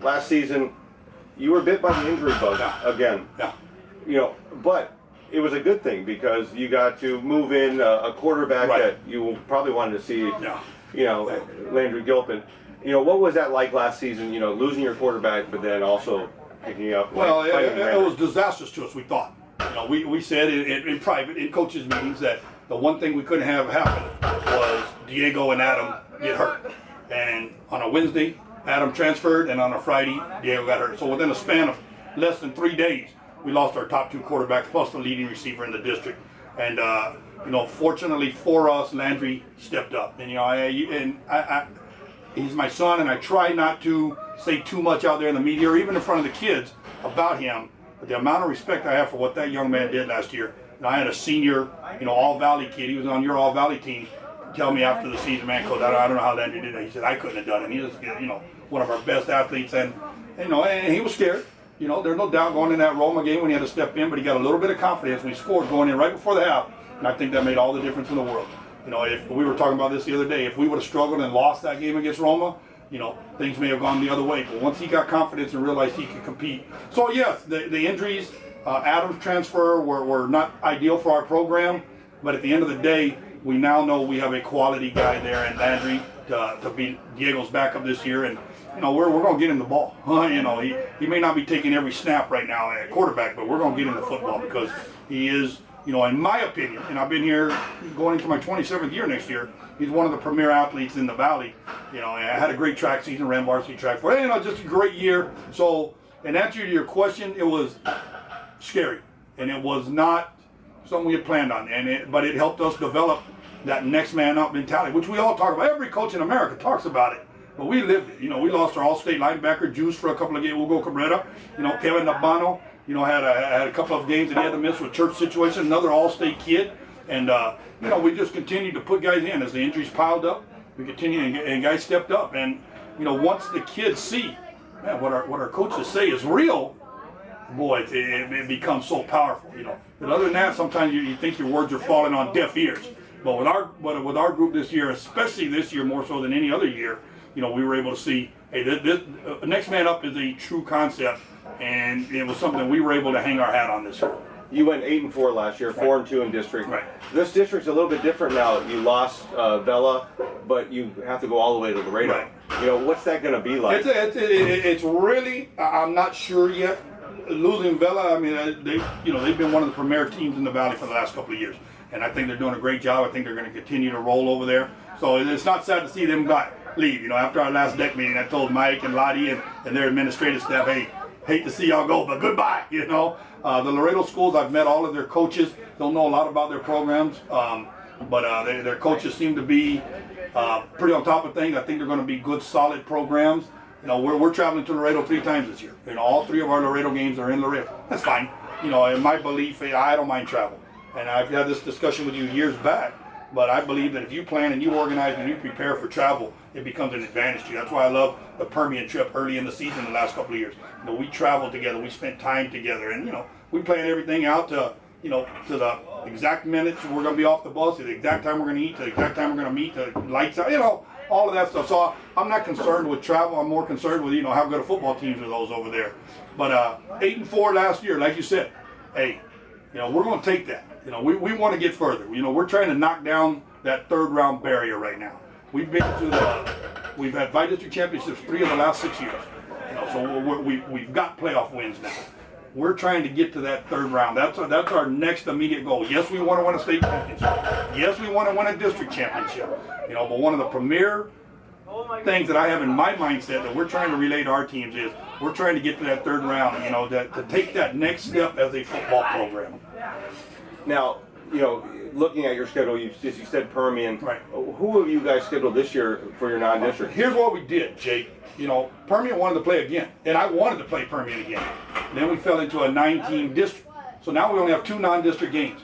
last season, you were bit by the injury bug again. Yeah. You know, but it was a good thing because you got to move in a quarterback that you probably wanted to see. Yeah. You know, Landry Gilpin. You know, what was that like last season? You know, losing your quarterback, but then also picking up. Well, it was disastrous to us. We thought. You know, we said in private, in coaches' meetings, that the one thing we couldn't have happen was Diego and Adam get hurt. And on a Wednesday, Adam transferred, and on a Friday, Diego got hurt. So within a span of less than 3 days, we lost our top 2 quarterbacks plus the leading receiver in the district. And you know, fortunately for us, Landry stepped up. And you know, he's my son, and I try not to say too much out there in the media or even in front of the kids about him. But the amount of respect I have for what that young man did last year. And I had a senior, you know, All-Valley kid. He was on your All-Valley team. Tell me after the season, man, coach, I don't know how Landry did that. He said, I couldn't have done it. He was, you know, one of our best athletes, and you know, and he was scared. You know, there's no doubt going in that Roma game when he had to step in, but he got a little bit of confidence when he scored going in right before the half, and I think that made all the difference in the world. You know, if we were talking about this the other day, if we would have struggled and lost that game against Roma, you know, things may have gone the other way. But once he got confidence and realized he could compete. So yes, the injuries, Adam's transfer were not ideal for our program, but at the end of the day, we now know we have a quality guy there in Landry to be Diego's backup this year, and you know, we're going to get him the ball. You know, he may not be taking every snap right now at quarterback, but we're going to get him the football because he is, you know, in my opinion, and I've been here going into my 27th year next year, he's one of the premier athletes in the Valley. You know, I had a great track season, ran varsity track for it. You know, just a great year. So, in answer to your question, it was scary, and it was not something we had planned on, but it helped us develop that next man up mentality, which we all talk about. Every coach in America talks about it, but we lived it. You know, we lost our all-state linebacker, Juice, for a couple of games. Hugo Cabrera, you know, Kevin Nabano, you know, had a couple of games that he had to miss with church situation, another all-state kid. And, you know, we just continued to put guys in as the injuries piled up. We continued, and guys stepped up. And, you know, once the kids see, man, what our coaches say is real, boy, it becomes so powerful, you know. But other than that, sometimes you think your words are falling on deaf ears. But with our group this year, especially this year more so than any other year, you know, we were able to see, hey, this next man up is a true concept, and it was something we were able to hang our hat on this year. You went 8-4 last year, 4-2 in district. Right. This district's a little bit different now. You lost Vela, but you have to go all the way to Laredo. Right. You know, what's that going to be like? It's really, I'm not sure yet. Losing Vela, I mean, they've been one of the premier teams in the Valley for the last couple of years, and I think they're doing a great job. I think they're going to continue to roll over there. So it's not sad to see them leave. You know, after our last deck meeting, I told Mike and Lottie and their administrative staff, hey, hate to see y'all go, but goodbye. You know, the Laredo schools, I've met all of their coaches. Don't know a lot about their programs, but their coaches seem to be pretty on top of things. I think they're going to be good, solid programs. You know, we're traveling to Laredo 3 times this year. You know, all 3 of our Laredo games are in Laredo. That's fine. You know, in my belief, I don't mind travel. And I've had this discussion with you years back. But I believe that if you plan and you organize and you prepare for travel, it becomes an advantage to you. That's why I love the Permian trip early in the season the last couple of years. You know, we traveled together, we spent time together, and you know, we planned everything out to, you know, to the exact minutes we're going to be off the bus, to the exact time we're going to eat, to the exact time we're going to meet, the lights out, you know, all of that stuff. So I'm not concerned with travel. I'm more concerned with, you know, how good a football teams are those over there. But 8-4 last year, like you said, hey, you know, we're going to take that. You know, we want to get further. You know, we're trying to knock down that 3rd round barrier right now. We've been to we've had 5 district championships 3 of the last 6 years. You know, so we've got playoff wins now. We're trying to get to that 3rd round. That's our next immediate goal. Yes, we want to win a state championship. Yes, we want to win a district championship. You know, but one of the premier things that I have in my mindset that we're trying to relay to our teams is we're trying to get to that 3rd round. You know, to take that next step as a football program. Now, you know, looking at your schedule, you said Permian. Right. Who have you guys scheduled this year for your non-district? Here's what we did, Jake. You know, Permian wanted to play again, and I wanted to play Permian again. And then we fell into a 9-team district. So now we only have 2 non-district games.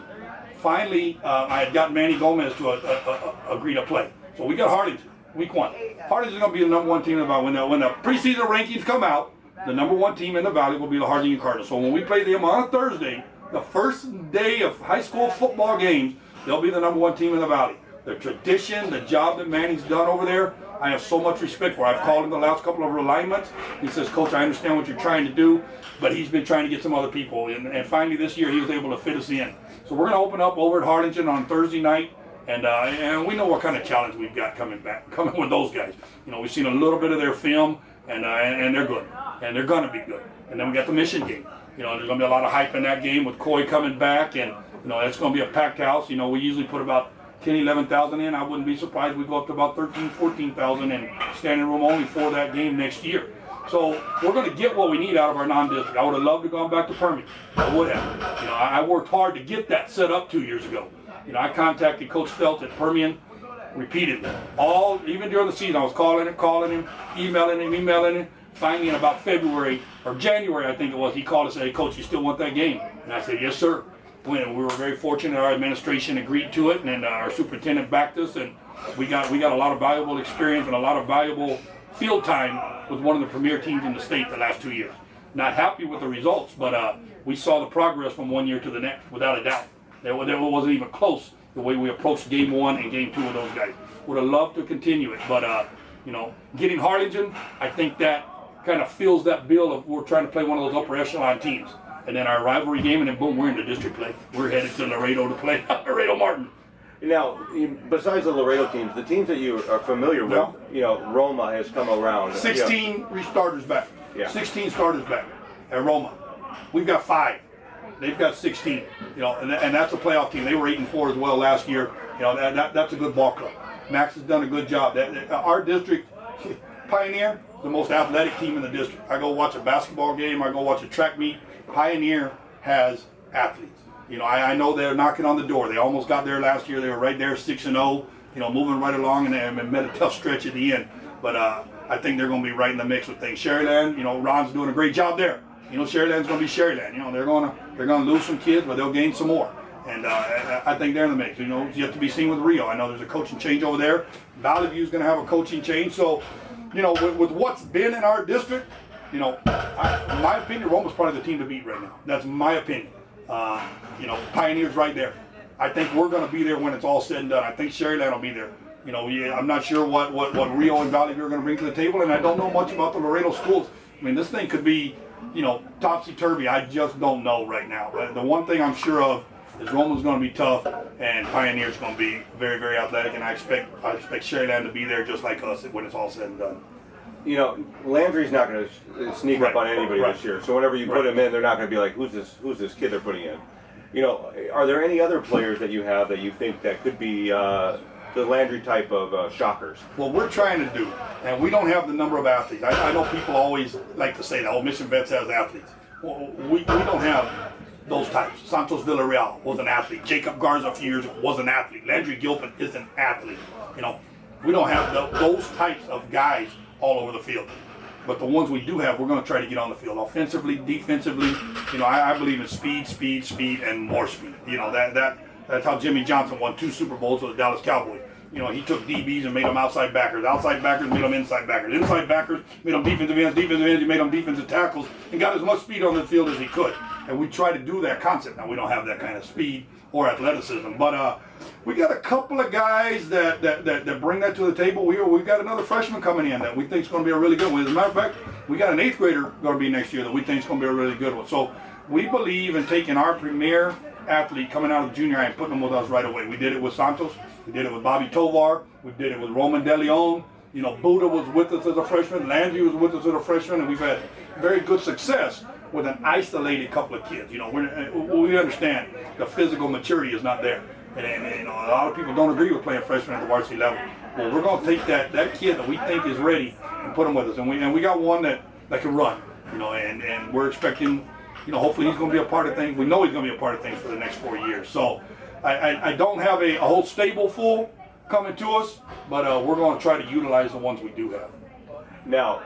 Finally, I had gotten Manny Gomez to agree to play. So we got Harlingen, week 1. Harlingen is going to be the #1 team in the Valley. When the preseason rankings come out, the #1 team in the Valley will be the Harlingen Cardinals. So when we play them on a Thursday, the first day of high school football games, they'll be the #1 team in the Valley. The tradition, the job that Manny's done over there, I have so much respect for. I've called him the last couple of realignments. He says, Coach, I understand what you're trying to do, but he's been trying to get some other people. And finally this year he was able to fit us in. So we're going to open up over at Harlingen on Thursday night. And we know what kind of challenge we've got coming with those guys. You know, we've seen a little bit of their film, and they're good. And they're going to be good. And then we got the Mission game. You know, there's going to be a lot of hype in that game with Coy coming back, and, you know, it's going to be a packed house. You know, we usually put about 10, 11,000 in. I wouldn't be surprised we go up to about 13, 14,000 in standing room only for that game next year. So we're going to get what we need out of our non-district. I would have loved to gone back to Permian. I would have. You know, I worked hard to get that set up 2 years ago. You know, I contacted Coach Felt at Permian repeatedly. Even during the season, I was calling him, emailing him. Finally, in about February or January, I think it was, he called and said, "Hey, Coach, you still want that game?" And I said, "Yes, sir." We were very fortunate. Our administration agreed to it, and our superintendent backed us, and we got a lot of valuable experience and a lot of valuable field time with one of the premier teams in the state the last 2 years. Not happy with the results, but we saw the progress from one year to the next, without a doubt. There wasn't even close the way we approached game 1 and game 2 of those guys. Would have loved to continue it, but you know, getting Harlingen, I think that kind of fills that bill of we're trying to play one of those upper echelon teams. And then our rivalry game, and then boom, we're in the district play. We're headed to Laredo to play Laredo Martin. Now, besides the Laredo teams, the teams that you are familiar with, you know, Roma has come around. 16 starters back. Yeah. 16 starters back at Roma. We've got 5. They've got 16. You know, and that's a playoff team. They were 8-4 as well last year. You know, that's a good ball club. Max has done a good job. Our district, Pioneer, the most athletic team in the district. I go watch a basketball game. I go watch a track meet. Pioneer has athletes. You know, I know they're knocking on the door. They almost got there last year. They were right there, 6-0. You know, moving right along, and they met a tough stretch at the end. But I think they're going to be right in the mix with things. Sherryland, you know, Ron's doing a great job there. You know, Sherryland's going to be Sherryland. You know, they're going to lose some kids, but they'll gain some more. And I think they're in the mix. You know, it's yet to be seen with Rio. I know there's a coaching change over there. Valley View's going to have a coaching change. So, you know, with what's been in our district, you know, in my opinion, Roma's probably the team to beat right now. That's my opinion. You know, Pioneer's right there. I think we're going to be there when it's all said and done. I think Sherryland will be there. You know, I'm not sure what Rio and Valley View are going to bring to the table, and I don't know much about the Laredo schools. I mean, this thing could be, you know, topsy-turvy. I just don't know right now. But the one thing I'm sure of is Roma's going to be tough, and Pioneer's going to be very, very athletic, and I expect Sherryland to be there just like us when it's all said and done. You know, Landry's not going to sneak up on anybody this year. So whenever you put him in, they're not going to be like, who's this kid they're putting in? You know, are there any other players that you have that you think that could be the Landry type of shockers? Well, we're trying to do, and we don't have the number of athletes. I know people always like to say that, oh, Mission Vets has athletes. Well, we don't have those types. Santos Villarreal was an athlete. Jacob Garza a few years ago was an athlete. Landry Gilpin is an athlete. You know, we don't have those types of guys all over the field. But the ones we do have, we're going to try to get on the field. Offensively, defensively, you know, I believe in speed, and more speed. You know, that's how Jimmy Johnson won 2 Super Bowls with the Dallas Cowboys. You know, he took DBs and made them outside backers. Outside backers made them inside backers. Inside backers made them defensive ends. Defensive ends, he made them defensive tackles and got as much speed on the field as he could. And we try to do that concept. Now, we don't have that kind of speed or athleticism, but we got a couple of guys that bring that to the table. We've got another freshman coming in that we think is going to be a really good one. As a matter of fact, we got an 8th grader going to be next year that we think is going to be a really good one. So we believe in taking our premier athlete coming out of junior high and putting them with us right away. We did it with Santos. We did it with Bobby Tovar. We did it with Roman De Leon. You know, Buddha was with us as a freshman. Landry was with us as a freshman, and we've had very good success with an isolated couple of kids. You know, we understand the physical maturity is not there. And you know, a lot of people don't agree with playing freshmen at the varsity level. Well, we're going to take that kid that we think is ready and put him with us. And we got one that can run, you know, and we're expecting, you know, hopefully he's going to be a part of things. We know he's going to be a part of things for the next 4 years. So I don't have a whole stable full coming to us, but we're going to try to utilize the ones we do have. Now,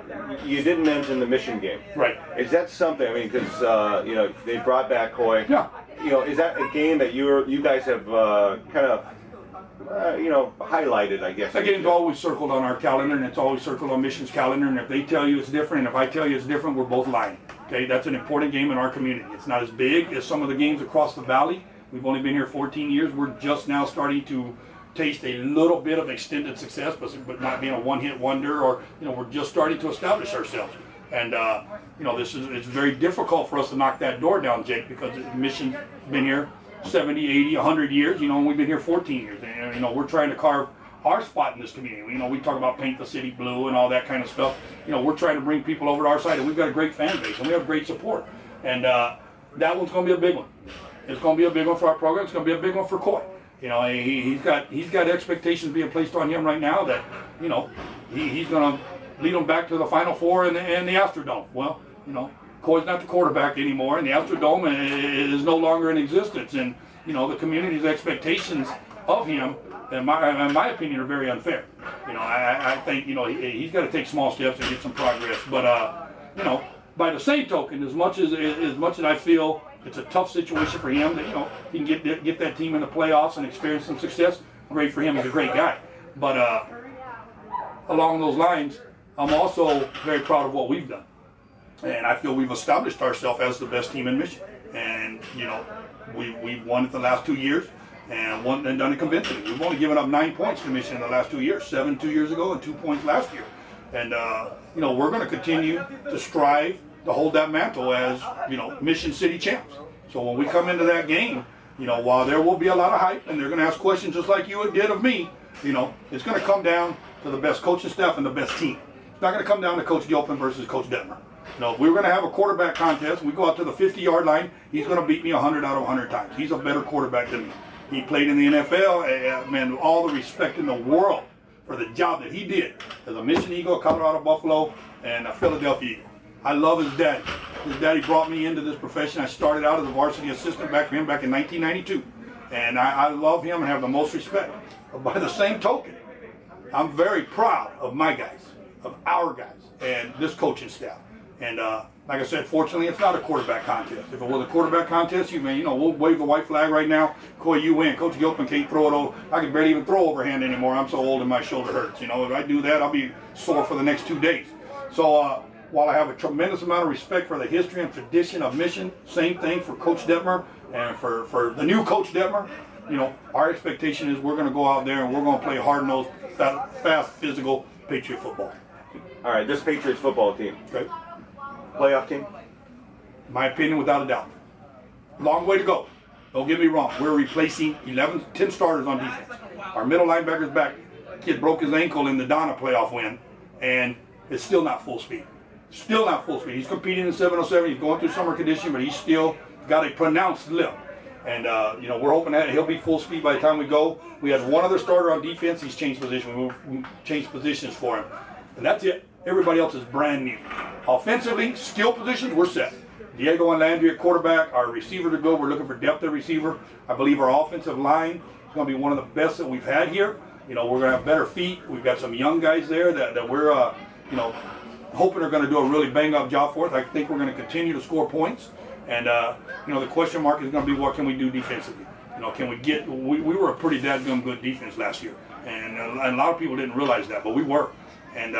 you didn't mention the Mission game. Right. Is that something, I mean, because, you know, they brought back Coy. Yeah. You know, is that a game that you guys have kind of, you know, highlighted, I guess? That game's always circled on our calendar, and it's always circled on Mission's calendar, and if they tell you it's different, and if I tell you it's different, we're both lying. Okay, that's an important game in our community. It's not as big as some of the games across the valley. We've only been here 14 years. We're just now starting to taste a little bit of extended success, but not being a one-hit wonder, or we're just starting to establish ourselves. And it's very difficult for us to knock that door down, Jake, because Mission's been here 70, 80, 100 years, and we've been here 14 years, and we're trying to carve our spot in this community. We talk about paint the city blue and all that kind of stuff. We're trying to bring people over to our side, and we've got a great fan base, and we have great support. And that one's going to be a big one. It's going to be a big one for our program. It's going to be a big one for Coy. He's got expectations being placed on him right now that he's going to lead them back to the Final Four in the Astrodome. Well, Coy's not the quarterback anymore, and the Astrodome is no longer in existence. And the community's expectations of him, in my opinion, are very unfair. I think he's got to take small steps and get some progress. But by the same token, as much as I feel it's a tough situation for him, that he can get that team in the playoffs and experience some success, great for him. He's a great guy. But along those lines, I'm also very proud of what we've done, and I feel we've established ourselves as the best team in Michigan. And we've won it the last 2 years, and done it convincingly. We've only given up 9 points to Michigan in the last 2 years, 7 2 years ago and 2 points last year. And we're going to continue to strive to hold that mantle as Mission City champs. So when we come into that game, while there will be a lot of hype, and they're going to ask questions just like you did of me, it's going to come down to the best coaching staff and the best team. It's not going to come down to Coach Gilpin versus Coach Detmer. If we were going to have a quarterback contest, we go out to the 50-yard line, he's going to beat me 100 out of 100 times. He's a better quarterback than me. He played in the NFL, man, all the respect in the world for the job that he did as a Mission Eagle, Colorado Buffalo, and a Philadelphia Eagle. I love his daddy. His daddy brought me into this profession. I started out as a varsity assistant back in 1992. And I love him and have the most respect. But by the same token, I'm very proud of my guys, of our guys, and this coaching staff. And like I said, fortunately, it's not a quarterback contest. If it was a quarterback contest, we'll wave the white flag right now. Coy, you win. Coach Gilpin can't throw it over. I can barely even throw overhand anymore. I'm so old and my shoulder hurts. If I do that, I'll be sore for the next 2 days. So while I have a tremendous amount of respect for the history and tradition of Mission, same thing for Coach Detmer and for the new Coach Detmer. Our expectation is we're going to go out there and we're going to play hard-nosed, fast, physical Patriot football. All right, this Patriots football team. Okay. Playoff team? My opinion, without a doubt. Long way to go. Don't get me wrong. We're replacing 10 starters on defense. Our middle linebacker's back. Kid broke his ankle in the Donna playoff win, and it's still not full speed. Still not full speed. He's competing in 707. He's going through summer conditioning, but he's still got a pronounced limp. And, we're hoping that he'll be full speed by the time we go. We had one other starter on defense. He's changed position. We changed positions for him. And that's it. Everybody else is brand new. Offensively, skill positions, we're set. Diego and Landry at quarterback. Our receivers are good. We're looking for depth at receiver. I believe our offensive line is going to be one of the best that we've had here. We're going to have better feet. We've got some young guys there that we're, hoping are going to do a really bang-up job for us. I think we're going to continue to score points. And, the question mark is going to be what can we do defensively? Can we get – we were a pretty dadgum good defense last year. And a lot of people didn't realize that, but we were. And,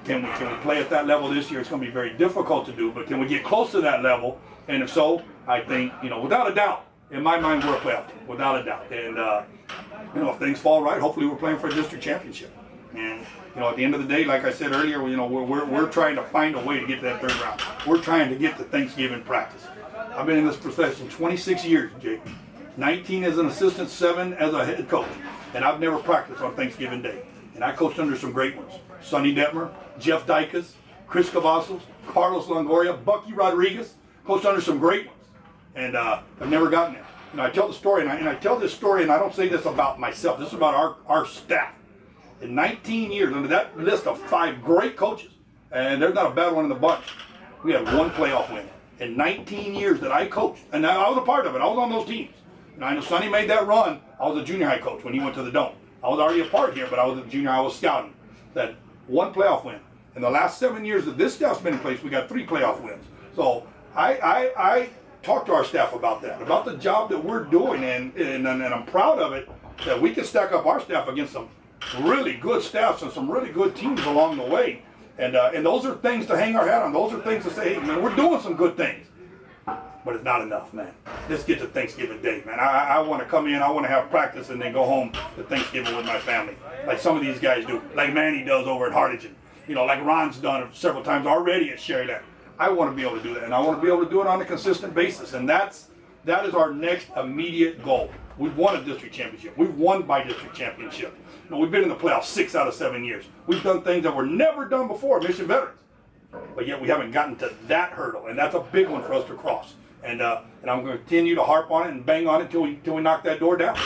can we play at that level this year? It's going to be very difficult to do, but can we get close to that level? And if so, I think, without a doubt, in my mind, we're a playoff team, without a doubt. And, if things fall right, hopefully we're playing for a district championship. And, at the end of the day, like I said earlier, we're trying to find a way to get to that third round. We're trying to get to Thanksgiving practice. I've been in this profession 26 years, Jake. 19 as an assistant, 7 as a head coach. And I've never practiced on Thanksgiving Day. And I coached under some great ones. Sonny Detmer, Jeff Dykus, Chris Cavazos, Carlos Longoria, Bucky Rodriguez. Coached under some great ones. And I've never gotten there. I tell the story, and I tell this story, and I don't say this about myself. This is about our staff. In 19 years, under that list of 5 great coaches, and there's not a bad one in the bunch, we had 1 playoff win. In 19 years that I coached, and I was a part of it. I was on those teams. I know Sonny made that run. I was a junior high coach when he went to the Dome. I was already a part here, but I was a junior. I was scouting. That 1 playoff win. In the last 7 years that this staff's been in place, we got 3 playoff wins. So I talked to our staff about that, about the job that we're doing, and I'm proud of it that we can stack up our staff against some really good staffs and some really good teams along the way. And those are things to hang our hat on. Those are things to say, hey, man, we're doing some good things. but it's not enough, man. Let's get to Thanksgiving Day, man. I want to come in, I want to have practice, and then go home to Thanksgiving with my family, like some of these guys do, like Manny does over at Harlingen. You know, like Ron's done it several times already at Sheridan. I want to be able to do that, and I want to be able to do it on a consistent basis, and that is our next immediate goal. We've won a district championship. We've won by district championship. You know, we've been in the playoffs 6 out of 7 years. We've done things that were never done before, Mission Veterans. But yet we haven't gotten to that hurdle, and that's a big one for us to cross. And I'm going to continue to harp on it and bang on it until we knock that door down.